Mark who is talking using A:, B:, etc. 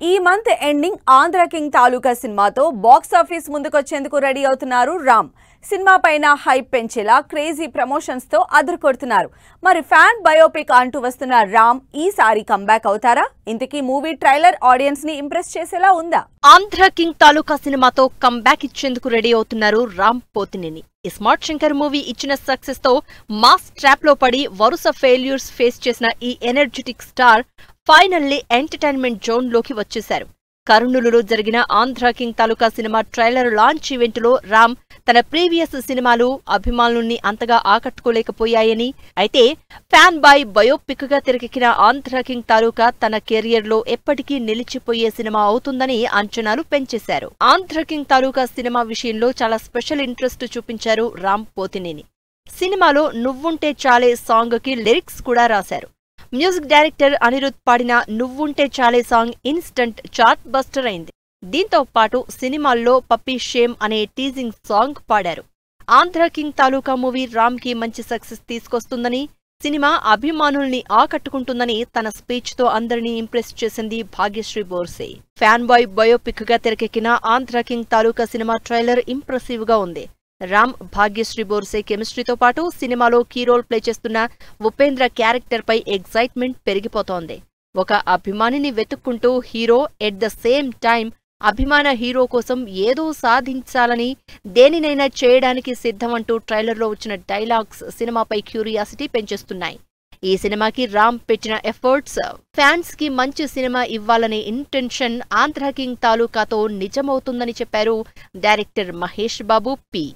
A: ఈ month ending Andhra king తాలూకా సినిమాతో box office ముందుకొచ్చేందుకు ready అవుతున్నారు రామ్. సినిమా పైన హైప్ పెంచేలా క్రేజీ ప్రమోషన్స్ తో అదరకొడుతున్నారు. మరి ఫ్యాన్ బయోపిక్ అంటూ వస్తున్న రామ్ ఈసారి కంబ్యాక్ అవుతారా? ఇంతకీ మూవీ ట్రైలర్ ఆడియన్స్ ని ఇంప్రెస్ చేసేలా ఉందా?
B: ఆంధ్ర కింగ్ తాలూకా సినిమాతో కంబ్యాక్ ఇచ్చేందుకు రెడీ అవుతున్నారు రామ్ పోతినేని. ఈ స్మార్ట్ శంకర్ మూవీ ఇచ్చిన సక్సెస్ తో మాస్ ట్రాప్ లో పడి వరుస ఫెయిల్యూర్స్ ఫేస్ చేసిన ఈ energetic star finally entertainment zone లోకి వచ్చేశారు. కర్నూలులో జరిగిన Andhra king Taluka cinema trailer launch event లో రామ్ తన ప్రీవియస్ సినిమాలు అభిమానుల్ని అంతగా ఆకట్టుకోలేకపోయాయని, అయితే ఫ్యాన్ బాయ్ బయోపిక్ గా తెరకెక్కిన ఆంధ్ర కింగ్ తాలూకా తన కెరియర్ లో ఎప్పటికీ నిలిచిపోయే సినిమా అవుతుందని అంచనాలు పెంచేశారు. ఆంధ్ర కింగ్ తాలూకా సినిమా విషయంలో చాలా స్పెషల్ ఇంట్రెస్ట్ చూపించారు రామ్ పోతినేని. సినిమాలో నువ్వుంటే చాలే సాంగ్ కి లిరిక్స్ కూడా రాశారు. మ్యూజిక్ డైరెక్టర్ అనిరుద్ పాడిన నువ్వుంటే చాలే సాంగ్ ఇన్స్టంట్ చార్ట్ బస్టర్ అయింది. దీంతో పాటు సినిమాల్లో పప్పీ షేమ్ అనే టీజింగ్ సాంగ్ పాడారు. ఆంధ్ర కింగ్ తాలూకా మూవీ రామ్ కి మంచి సక్సెస్ తీసుకొస్తుందని, సినిమా అభిమానుల్ని ఆకట్టుకుంటుందని తన స్పీచ్ తో అందరినీ ఇంప్రెస్ చేసింది Bhagyashri Borse. Fan boy biopic గా తెరకెక్కిన Andhra king Taluka cinema trailer impressive గా ఉంది. రామ్, భాగ్యశ్రీ బోర్సే కెమిస్ట్రీతో పాటు సినిమాలో కీ రోల్ ప్లే చేస్తున్న ఉపేంద్ర క్యారెక్టర్ పై ఎగ్జైట్మెంట్ పెరిగిపోతోంది. ఒక అభిమానిని వెతుక్కుంటూ hero at the same time అభిమాన హీరో కోసం ఏదో సాధించాలని, దేనినైనా చేయడానికి సిద్ధమంటూ ట్రైలర్లో వచ్చిన డైలాగ్స్ సినిమాపై క్యూరియాసిటీ పెంచేస్తున్నాయి. ఈ సినిమాకి రామ్ పెట్టిన ఎఫర్ట్స్, ఫ్యాన్స్ కి మంచి సినిమా ఇవ్వాలనే ఇంటెన్షన్ ఆంధ్ర కింగ్ తాలూకాతో నిజమవుతుందని చెప్పారు డైరెక్టర్ మహేష్ బాబు పి.